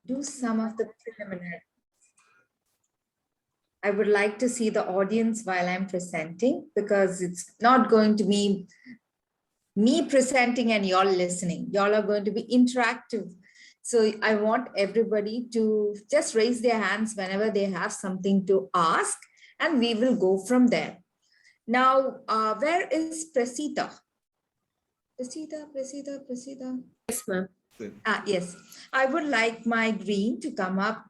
do some of the preliminary. I would like to see the audience while I'm presenting, because it's not going to be me presenting and y'all listening. Y'all are going to be interactive. So I want everybody to just raise their hands whenever they have something to ask, and we will go from there. Now, where is Prasita? Prasita. Yes, ma'am. Yes, I would like my green to come up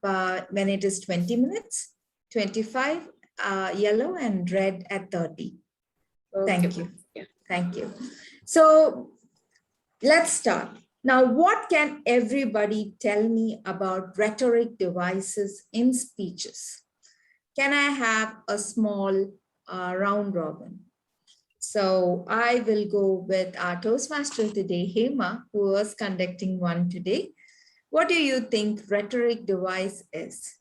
when it is 20 minutes, 25, yellow, and red at 30. Okay. Thank you. Yeah. Thank you. So let's start. Now, what can everybody tell me about rhetoric devices in speeches? Can I have a small round robin? So I will go with our Toastmaster today, Hema, who was conducting one today. What do you think rhetoric device is?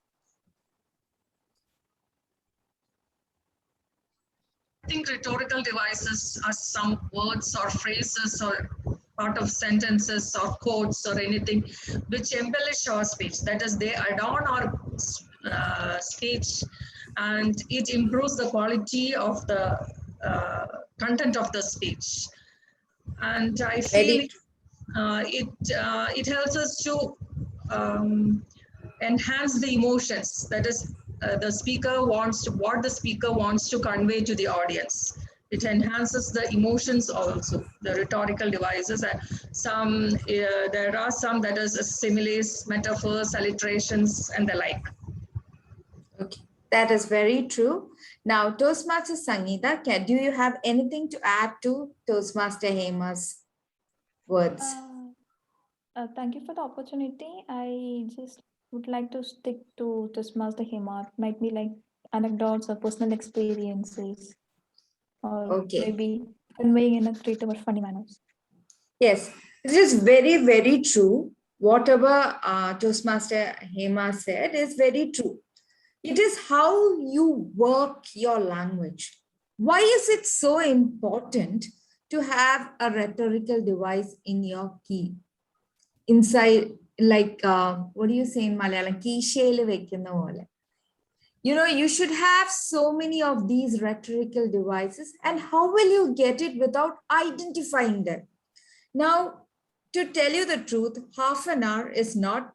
I think rhetorical devices are some words or phrases or part of sentences or quotes or anything which embellish our speech. That is, they adorn our speech, and it improves the quality of the content of the speech. And I feel it helps us to enhance the emotions. That is, the speaker wants to, what the speaker wants to convey to the audience. It enhances the emotions also, the rhetorical devices. And some, there are some that is similes, metaphors, alliterations, and the like. Okay, that is very true. Now, Toastmaster Sangeeta, do you have anything to add to Toastmaster Hema's words? Thank you for the opportunity. I just would like to stick to Toastmaster Hema. It might be like anecdotes or personal experiences, or maybe conveying in a creative or funny manner. Yes, it is very, very true. Whatever Toastmaster Hema said is very true. It is how you work your language. Why is it so important to have a rhetorical device in your key? Inside, like, what do you say in Malayalam? Keeshayil vekkunna pole. You know, you should have so many of these rhetorical devices, and how will you get it without identifying them? Now, to tell you the truth, half an hour is not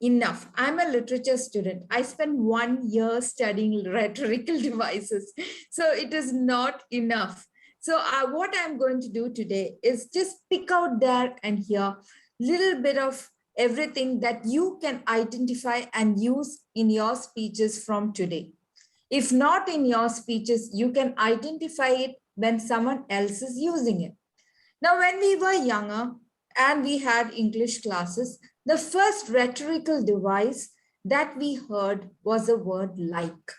enough. I'm a literature student. I spent 1 year studying rhetorical devices. So it is not enough. So what I'm going to do today is just pick out there and here little bit of everything that you can identify and use in your speeches from today. If not in your speeches, you can identify it when someone else is using it. Now, when we were younger and we had English classes, the first rhetorical device that we heard was the word like.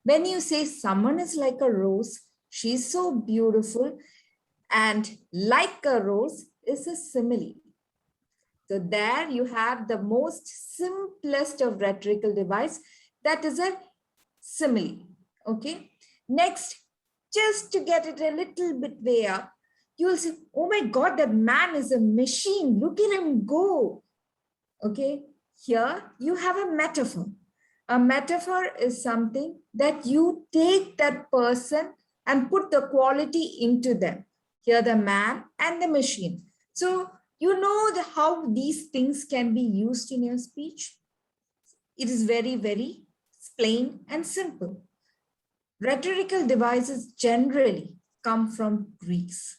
When you say someone is like a rose, she's so beautiful, and like a rose is a simile. So there you have the most simplest of rhetorical device, that is a simile. Okay. Next, just to get it a little bit way up, you will say, oh my God, that man is a machine. Look at him go. Okay. Here you have a metaphor. A metaphor is something that you take that person and put the quality into them. Here, the man and the machine. So you know how these things can be used in your speech. It is very, very plain and simple. Rhetorical devices generally come from Greeks,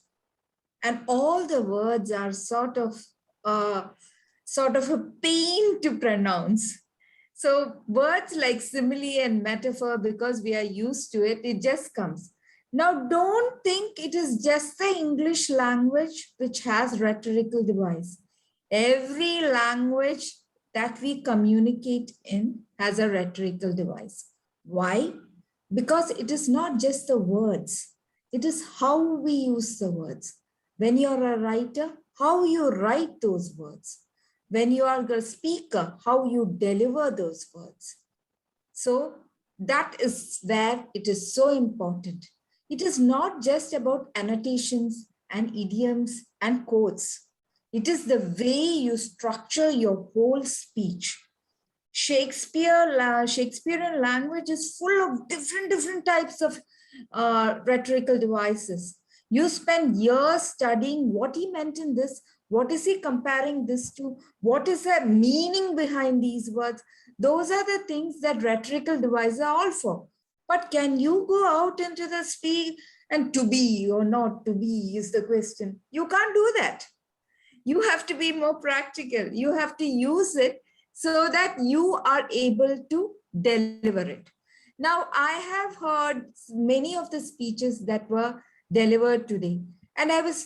and all the words are sort of a pain to pronounce. So words like simile and metaphor, because we are used to it, it just comes. Now, don't think it is just the English language which has rhetorical device. Every language that we communicate in has a rhetorical device. Why? Because it is not just the words. It is how we use the words. When you're a writer, how you write those words. When you are a speaker, how you deliver those words. So that is where it is so important. It is not just about annotations and idioms and quotes. It is the way you structure your whole speech. Shakespearean language is full of different types of rhetorical devices. You spend years studying what he meant in this, what is he comparing this to, what is the meaning behind these words. Those are the things that rhetorical devices are all for. But can you go out into the speech and to be or not to be is the question. You can't do that. You have to be more practical. You have to use it so that you are able to deliver it. Now, I have heard many of the speeches that were delivered today, and I was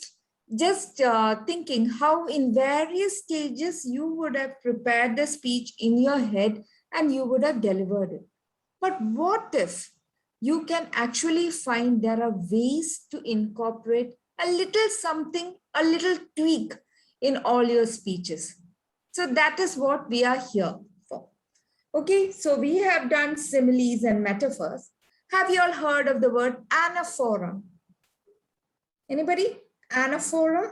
just thinking how in various stages you would have prepared the speech in your head and you would have delivered it. But what if you can actually find there are ways to incorporate a little something, a little tweak in all your speeches? So that is what we are here for. Okay, so we have done similes and metaphors. Have you all heard of the word anaphora? Anybody? Anaphora?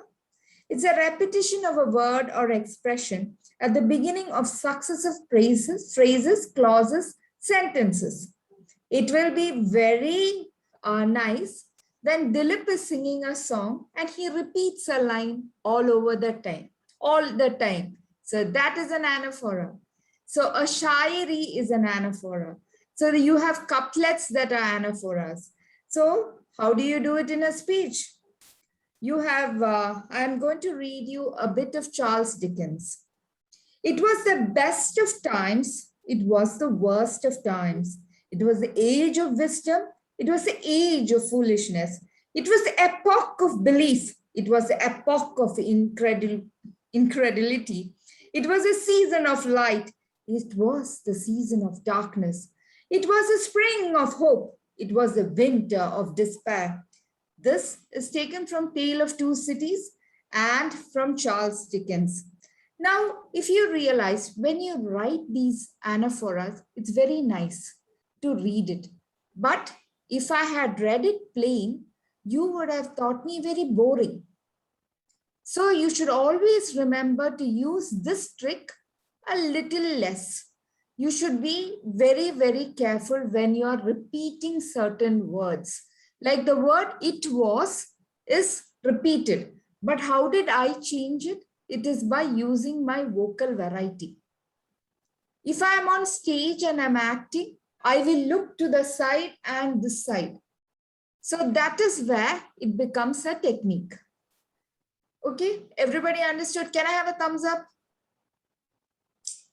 It's a repetition of a word or expression at the beginning of successive phrases, clauses, sentences. It will be very nice when Dilip is singing a song and he repeats a line all the time. So that is an anaphora. So a shairi is an anaphora. So you have couplets that are anaphoras. So how do you do it in a speech? You have, I'm going to read you a bit of Charles Dickens. It was the best of times. It was the worst of times. It was the age of wisdom. It was the age of foolishness. It was the epoch of belief. It was the epoch of incredulity. It was a season of light. It was the season of darkness. It was a spring of hope. It was the winter of despair. This is taken from Tale of Two Cities and from Charles Dickens. Now, if you realize when you write these anaphoras, it's very nice to read it. But if I had read it plain, you would have thought me very boring. So you should always remember to use this trick a little less. You should be very careful when you are repeating certain words. Like the word it was is repeated. But how did I change it? It is by using my vocal variety. If I am on stage and I'm acting, I will look to the side and this side. So that is where it becomes a technique. Okay, everybody understood? Can I have a thumbs up?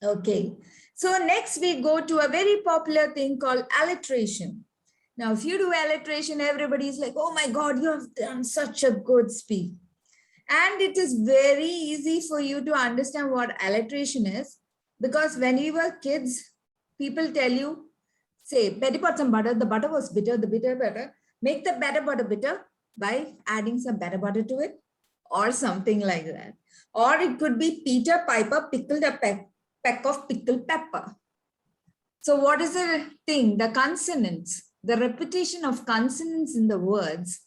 Okay, so next we go to a very popular thing called alliteration. Now, if you do alliteration, everybody is like, oh my God, you have done such a good speech. And it is very easy for you to understand what alliteration is, because when we were kids, people tell you, say, Betty put some butter, the butter was bitter, the bitter better. Make the better butter bitter by adding some better butter to it, or something like that. Or it could be Peter Piper pickled a peck of pickled pepper. So what is the thing? The consonants, the repetition of consonants in the words.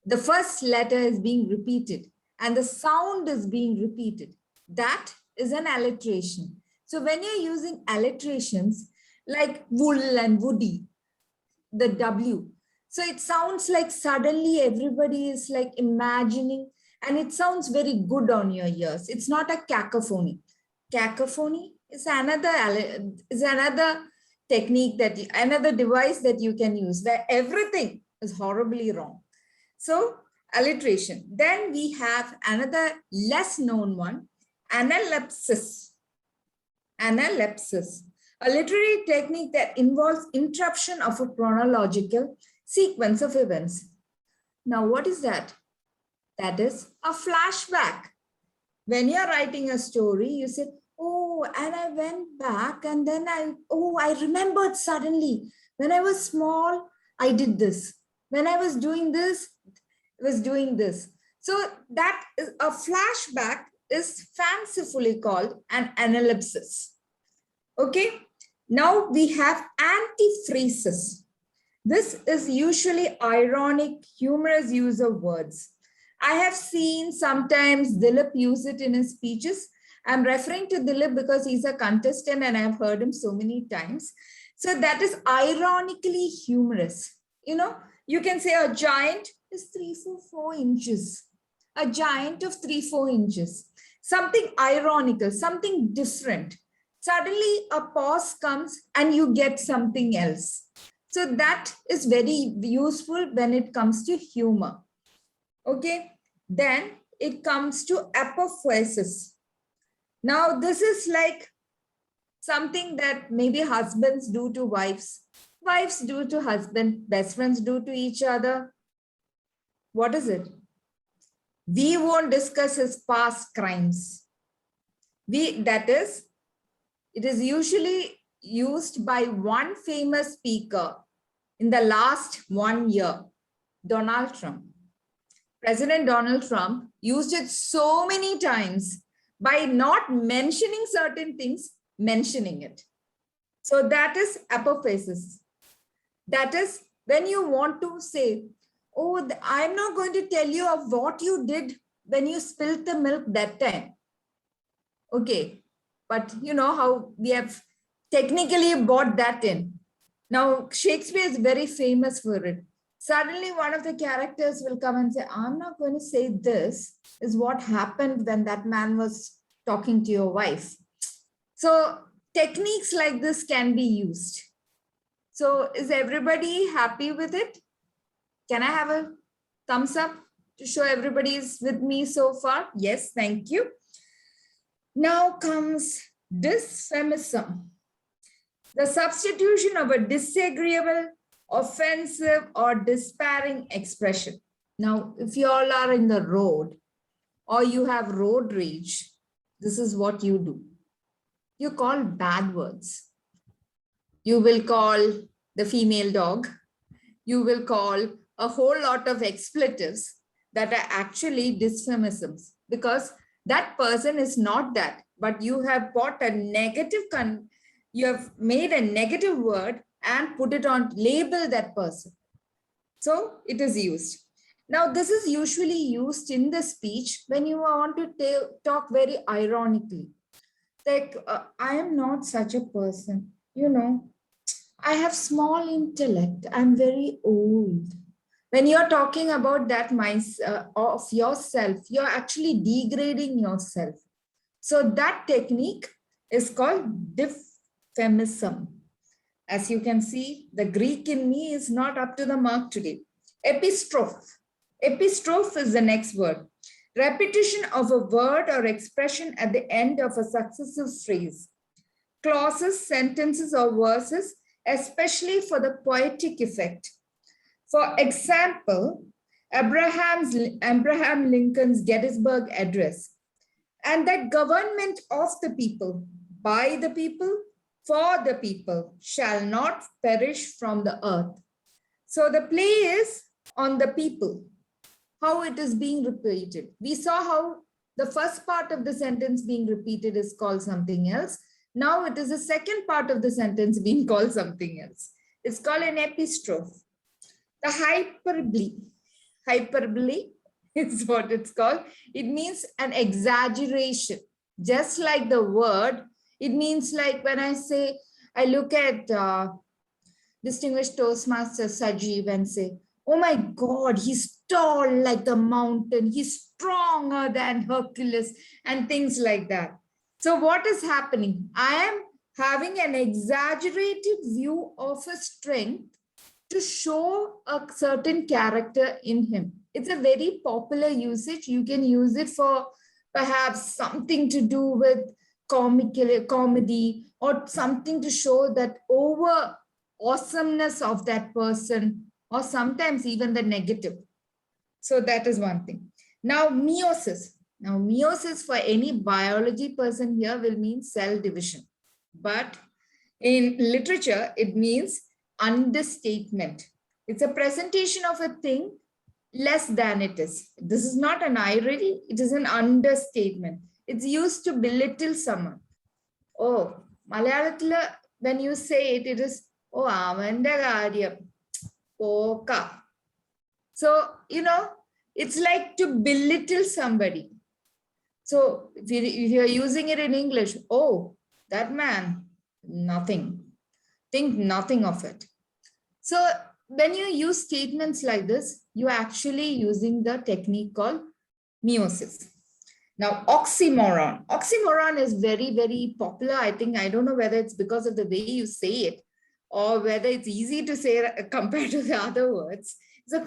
The first letter is being repeated and the sound is being repeated. That is an alliteration. So when you're using alliterations like wool and woody, the W, so it sounds like suddenly everybody is like imagining, and it sounds very good on your ears. It's not a cacophony. Cacophony is another technique another device that you can use where everything is horribly wrong. So alliteration. Then we have another less known one, analepsis. Analepsis, a literary technique that involves interruption of a chronological sequence of events. Now, what is that? That is a flashback. When you're writing a story, you say, oh, and I went back and then I remembered suddenly. When I was small, I did this. When I was doing this, I was doing this. So that is a flashback is fancifully called an analepsis. Okay. Now we have antiphrasis. This is usually ironic, humorous use of words. I have seen sometimes Dilip use it in his speeches. I'm referring to Dilip because he's a contestant and I've heard him so many times. So that is ironically humorous. You know, you can say a giant is 3 4 inches. A giant of 3 4 inches. Something ironical, something different. Suddenly a pause comes and you get something else. So that is very useful when it comes to humor. Okay, then it comes to apophasis. Now, this is like something that maybe husbands do to wives, wives do to husband, best friends do to each other. What is it? We won't discuss his past crimes. That is, it is usually used by one famous speaker in the last 1 year, Donald Trump. President Donald Trump used it so many times by not mentioning certain things, mentioning it. So that is apophasis. That is when you want to say, oh, I'm not going to tell you of what you did when you spilled the milk that time. Okay, but you know how we have technically brought that in. Now, Shakespeare is very famous for it. Suddenly, one of the characters will come and say, I'm not going to say this is what happened when that man was talking to your wife. So techniques like this can be used. So is everybody happy with it? Can I have a thumbs up to show everybody is with me so far? Yes, thank you. Now comes dysfemism. The substitution of a disagreeable, offensive, or despairing expression. Now, if you all are in the road or you have road rage, this is what you do. You call bad words. You will call the female dog. You will call a whole lot of expletives that are actually dysfemisms because that person is not that, but you have bought a negative, you have made a negative word and put it on, label that person. So it is used. Now, this is usually used in the speech when you want to talk very ironically. Like, I am not such a person, you know, I have small intellect, I'm very old. When you're talking about that of yourself, you're actually degrading yourself. So that technique is called dysfemism. As you can see, the Greek in me is not up to the mark today. Epistrophe. Epistrophe is the next word. Repetition of a word or expression at the end of a successive phrase. Clauses, sentences, or verses, especially for the poetic effect. For example, Abraham Lincoln's Gettysburg Address, and that government of the people, by the people, for the people, shall not perish from the earth. So the play is on the people, how it is being repeated. We saw how the first part of the sentence being repeated is called something else. Now it is the second part of the sentence being called something else. It's called an epistrophe. The hyperbole is what it's called. It means an exaggeration. Just like the word, it means like when I say, I look at distinguished Toastmaster Sajeev and say, oh my God, he's tall like the mountain. He's stronger than Hercules and things like that. So what is happening? I am having an exaggerated view of his strength to show a certain character in him. It's a very popular usage. You can use it for perhaps something to do with comedy or something to show that over awesomeness of that person, or sometimes even the negative. So that is one thing. Now, meiosis. Now, meiosis for any biology person here will mean cell division. But in literature, it means understatement. It's a presentation of a thing less than it is. This is not an irony, it is an understatement. It's used to belittle someone. Oh, Malayalatila, when you say it, it is, oh, avante karyam, poka. So, you know, It's like to belittle somebody. So if you're using it in English, oh, that man, nothing. Think nothing of it. So when you use statements like this, you're actually using the technique called meiosis. Now, oxymoron. Oxymoron is very, very popular. I don't know whether it's because of the way you say it or whether it's easy to say compared to the other words. It's a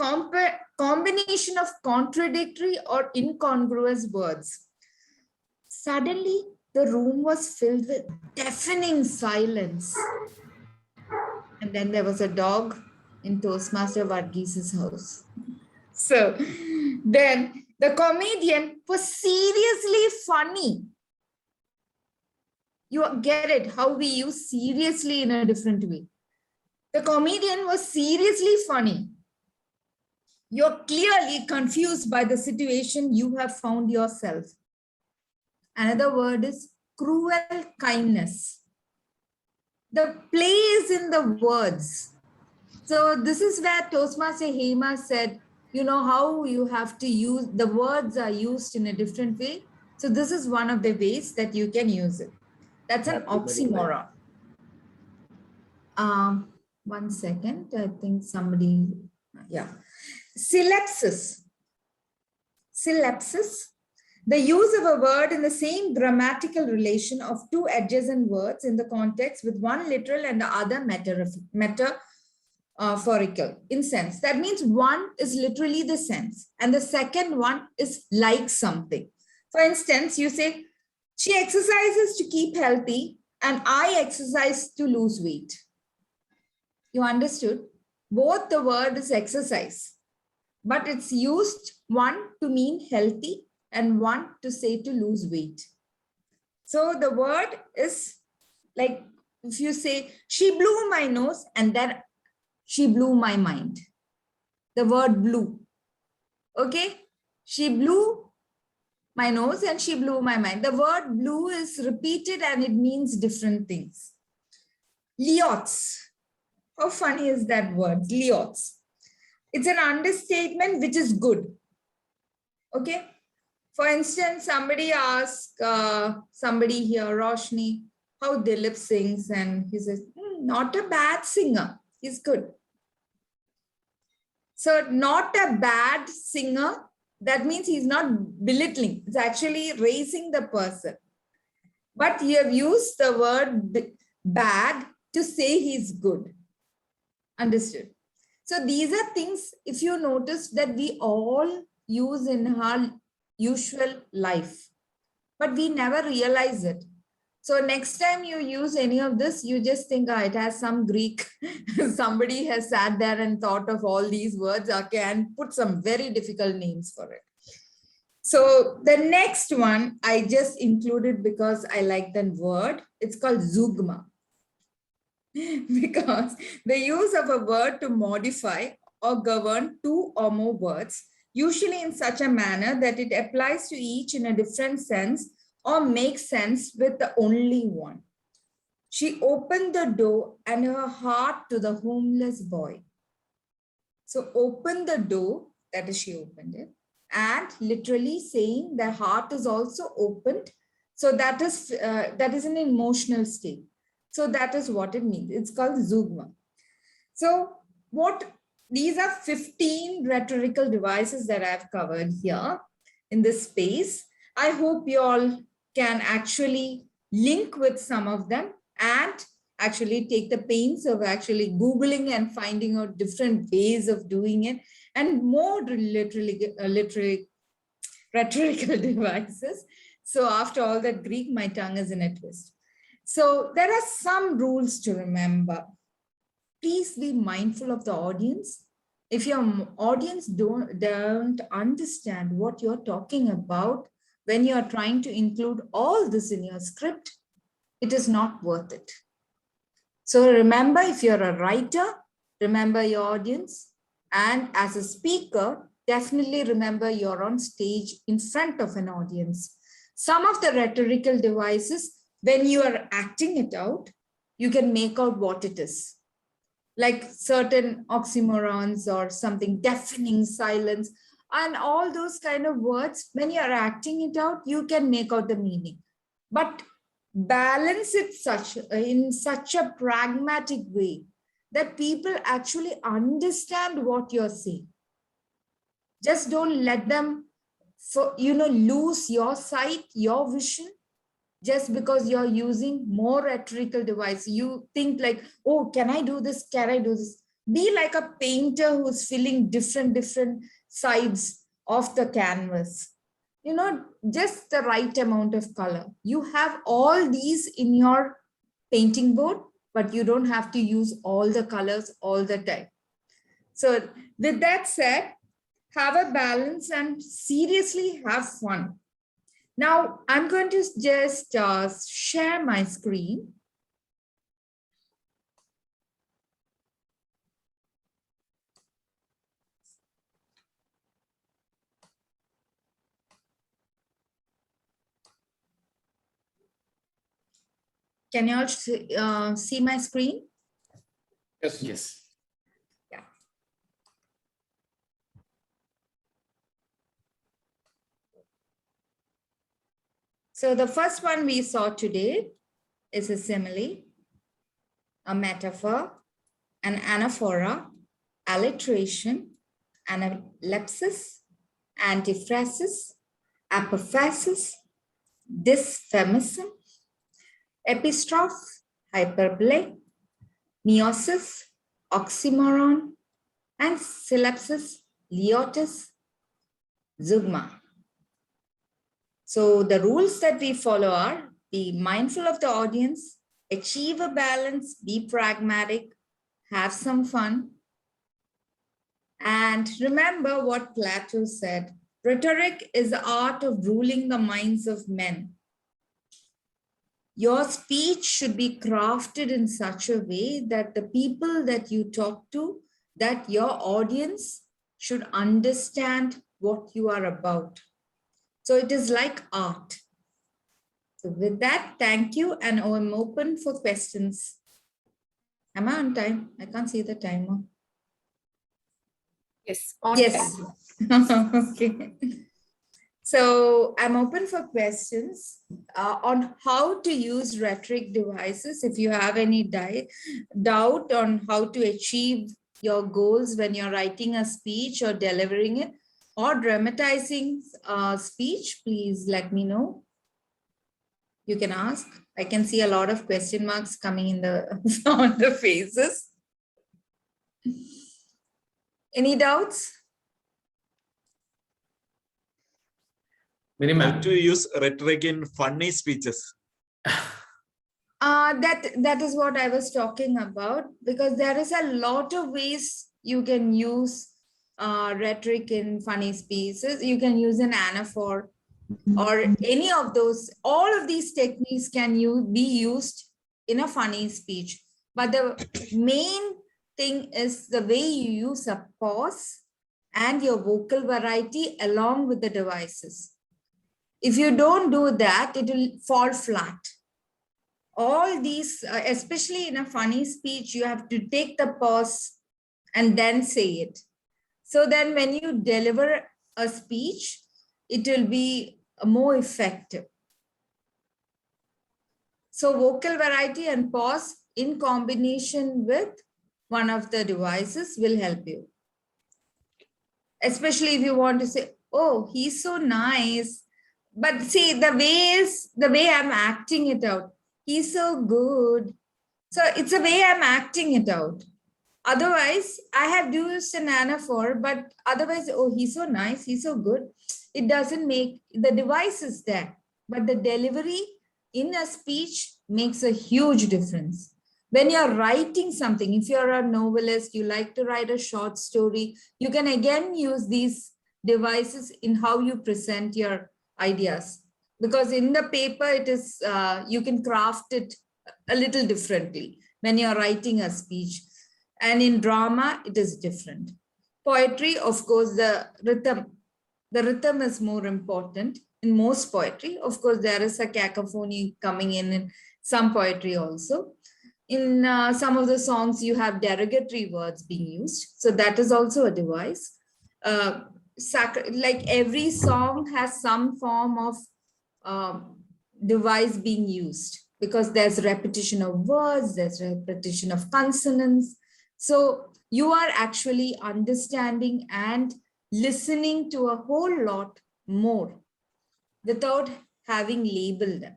combination of contradictory or incongruous words. Suddenly, the room was filled with deafening silence. And then there was a dog in Toastmaster Varghese house. So then the comedian was seriously funny. You get it, how we use seriously in a different way. The comedian was seriously funny. You're clearly confused by the situation you have found yourself. Another word is cruel kindness. The play is in the words. So this is where Toastmaster Hema said, you know how you have to use, the words are used in a different way. So this is one of the ways that you can use it. That's an oxymoron. One second, I think somebody, yeah. Syllabus. The use of a word in the same grammatical relation of two adjacent words in the context with one literal and the other metaphorical in sense. That means one is literally the sense and the second one is like something. For instance, you say, she exercises to keep healthy and I exercise to lose weight. You understood? Both the word is exercise, but it's used one to mean healthy and one to say to lose weight. So the word is like, if you say, she blew my nose and then she blew my mind. The word blew. Okay? She blew my nose and she blew my mind. The word blew is repeated and it means different things. Liots. How funny is that word? Liots. It's an understatement which is good. Okay? For instance, somebody asks somebody here, Roshni, how Dilip sings, and he says, not a bad singer. He's good. So not a bad singer, that means he's not belittling. It's actually raising the person. But you have used the word bad to say he's good. Understood? So these are things, if you notice, that we all use in our usual life, but we never realize it. So next time you use any of this, you just think, it has some Greek. Somebody has sat there and thought of all these words, okay, and put some very difficult names for it. So the next one I just included because I like the word. It's called zugma. Because the use of a word to modify or govern two or more words, usually in such a manner that it applies to each in a different sense or makes sense with the only one. She opened the door and her heart to the homeless boy. So open the door, that is, she opened it, and literally saying the heart is also opened. So that is an emotional state. So that is what it means. It's called zugma. So these are 15 rhetorical devices that I've covered here in this space. I hope you all can actually link with some of them and actually take the pains of actually Googling and finding out different ways of doing it and more rhetorical devices. So after all that Greek, my tongue is in a twist. So there are some rules to remember. Please be mindful of the audience. If your audience don't understand what you're talking about when you're trying to include all this in your script, it is not worth it. So remember, if you're a writer, remember your audience. And as a speaker, definitely remember you're on stage in front of an audience. Some of the rhetorical devices, when you are acting it out, you can make out what it is. Like certain oxymorons or something, deafening silence. and all those kind of words, when you're acting it out, you can make out the meaning. But balance it in such a pragmatic way that people actually understand what you're saying. Just don't let them lose your sight, your vision, just because you're using more rhetorical device. You think like, oh, can I do this? Can I do this? Be like a painter who's filling different sides of the canvas. Just the right amount of color. You have all these in your painting board, but you don't have to use all the colors all the time. So with that said, have a balance and seriously have fun. Now, I'm going to just share my screen. Can you all see my screen? Yes. Yes. Yeah. So the first one we saw today is a simile, a metaphor, an anaphora, alliteration, analepsis, antiphrasis, apophasis, dysphemism, epistrophe, hyperbole, meiosis, oxymoron, and synapsis, leotis, zeugma. So the rules that we follow are: be mindful of the audience, achieve a balance, be pragmatic, have some fun. And remember what Plato said: rhetoric is the art of ruling the minds of men. Your speech should be crafted in such a way that the people that you talk to, that your audience should understand what you are about. So it is like art. So with that, thank you, and I'm open for questions. Am I on time? I can't see the timer. Yes. On Yes. Okay. So I'm open for questions on how to use rhetoric devices. If you have any doubt on how to achieve your goals when you're writing a speech or delivering it or dramatizing a speech, please let me know. You can ask. I can see a lot of question marks coming in on the faces. Any doubts? How to use rhetoric in funny speeches? That is what I was talking about, because there is a lot of ways you can use rhetoric in funny speeches. You can use an anaphor or any of those. All of these techniques can be used in a funny speech. But the main thing is the way you use a pause and your vocal variety along with the devices. If you don't do that, it will fall flat. All these, especially in a funny speech, you have to take the pause and then say it. So then when you deliver a speech, it will be more effective. So vocal variety and pause in combination with one of the devices will help you. Especially if you want to say, oh, he's so nice. But see, the way I'm acting it out. He's so good. So it's a way I'm acting it out. Otherwise, I have used an anaphor, but otherwise, oh, he's so nice, he's so good. It doesn't make, the device is there, but the delivery in a speech makes a huge difference. When you're writing something, if you're a novelist, you like to write a short story, you can again use these devices in how you present your ideas. Because in the paper, it is you can craft it a little differently when you're writing a speech. And in drama, it is different. Poetry, of course, the rhythm is more important in most poetry. Of course, there is a cacophony coming in some poetry also. In some of the songs, you have derogatory words being used. So that is also a device. like every song has some form of device being used, because there's repetition of words, there's repetition of consonants. So you are actually understanding and listening to a whole lot more without having labeled them.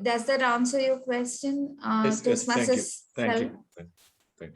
Does that answer your question, Yes, yes, thank you. Toastmasters? Thank you.